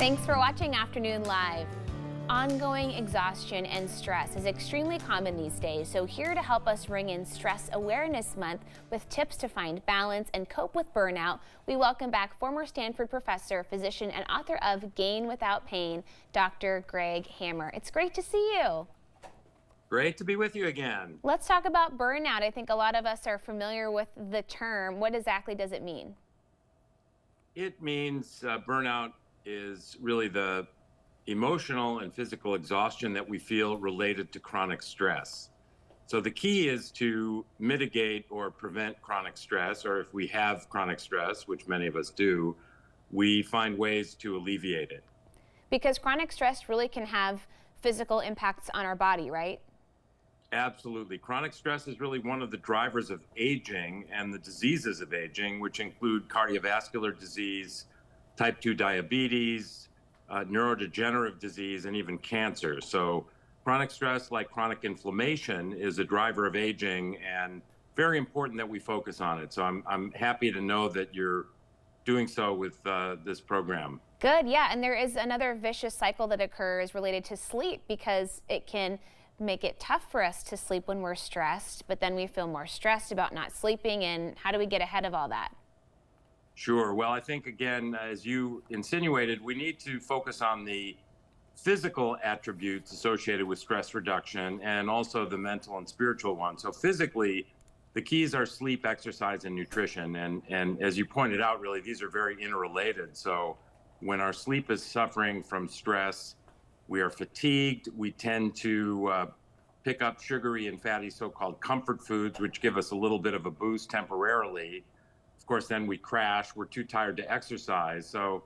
Thanks for watching Afternoon Live. Ongoing exhaustion and stress is extremely common these days, so here to help us ring in Stress Awareness Month with tips to find balance and cope with burnout, we welcome back former Stanford professor, physician, and author of Gain Without Pain, Dr. Greg Hammer. It's great to see you. Great to be with you again. Let's talk about burnout. I think a lot of us are familiar with the term. What exactly does it mean? It means burnout is really the emotional and physical exhaustion that we feel related to chronic stress. So the key is to mitigate or prevent chronic stress, or if we have chronic stress, which many of us do, we find ways to alleviate it. Because chronic stress really can have physical impacts on our body, right? Absolutely. Chronic stress is really one of the drivers of aging and the diseases of aging, which include cardiovascular disease, type 2 diabetes, neurodegenerative disease, and even cancer. So chronic stress, like chronic inflammation, is a driver of aging, and very important that we focus on it. So I'm happy to know that you're doing so with this program. Good, yeah, and there is another vicious cycle that occurs related to sleep, because it can make it tough for us to sleep when we're stressed, but then we feel more stressed about not sleeping. And how do we get ahead of all that? Sure. Well, I think, again, as you insinuated, we need to focus on the physical attributes associated with stress reduction and also the mental and spiritual ones. So physically, the keys are sleep, exercise, and nutrition. And as you pointed out, really, these are very interrelated. So when our sleep is suffering from stress, we are fatigued, we tend to pick up sugary and fatty so-called comfort foods, which give us a little bit of a boost temporarily. Of course, then we crash, we're too tired to exercise. So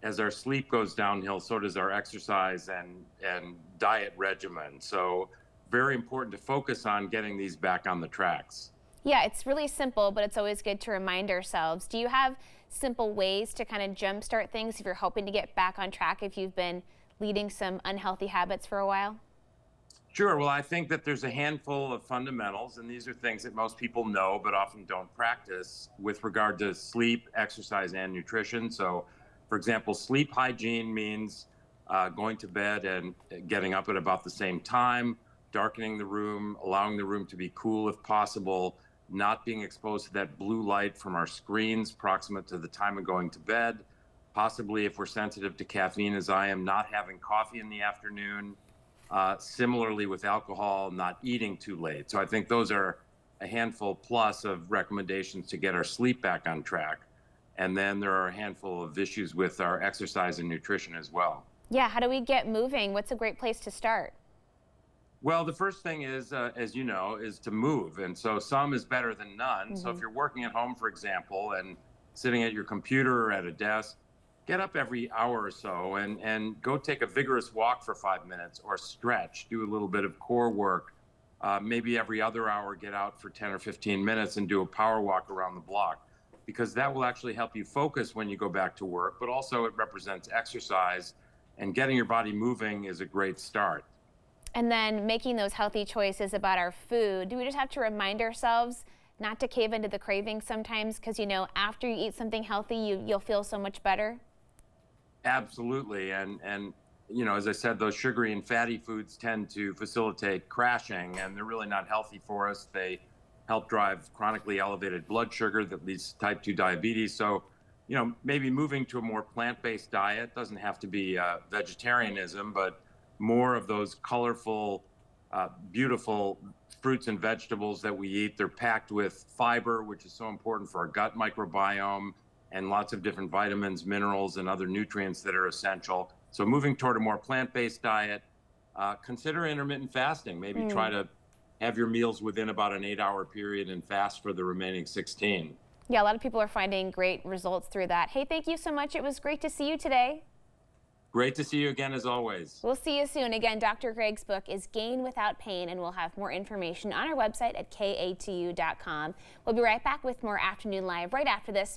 as our sleep goes downhill, so does our exercise and diet regimen. So very important to focus on getting these back on the tracks. Yeah, it's really simple, but it's always good to remind ourselves. Do you have simple ways to kind of jumpstart things if you're hoping to get back on track, if you've been leading some unhealthy habits for a while? Sure. Well, I think that there's a handful of fundamentals, and these are things that most people know but often don't practice with regard to sleep, exercise, and nutrition. So, for example, sleep hygiene means going to bed and getting up at about the same time, darkening the room, allowing the room to be cool if possible, not being exposed to that blue light from our screens proximate to the time of going to bed. Possibly, if we're sensitive to caffeine, as I am, not having coffee in the afternoon. Similarly with alcohol, not eating too late. So I think those are a handful plus of recommendations to get our sleep back on track. And then there are a handful of issues with our exercise and nutrition as well. Yeah, how do we get moving? What's a great place to start? Well, the first thing is, as you know, is to move. And so some is better than none. So if you're working at home, for example, and sitting at your computer or at a desk, get up every hour or so and go take a vigorous walk for 5 minutes, or stretch, do a little bit of core work. Maybe every other hour, get out for 10 or 15 minutes and do a power walk around the block, because that will actually help you focus when you go back to work, but also it represents exercise, and getting your body moving is a great start. And then making those healthy choices about our food. Do we just have to remind ourselves not to cave into the cravings sometimes? Because, you know, after you eat something healthy, you'll feel so much better. Absolutely. And you know, as I said, those sugary and fatty foods tend to facilitate crashing, and they're really not healthy for us. They help drive chronically elevated blood sugar that leads to type 2 diabetes. So, you know, maybe moving to a more plant-based diet. Doesn't have to be vegetarianism, but more of those colorful, beautiful fruits and vegetables that we eat. They're packed with fiber, which is so important for our gut microbiome, and lots of different vitamins, minerals, and other nutrients that are essential. So moving toward a more plant-based diet, consider intermittent fasting. Maybe try to have your meals within about an 8-hour period and fast for the remaining 16. Yeah, a lot of people are finding great results through that. Hey, thank you so much. It was great to see you today. Great to see you again, as always. We'll see you soon. Again, Dr. Greg's book is Gain Without Pain, and we'll have more information on our website at katu.com. We'll be right back with more Afternoon Live right after this.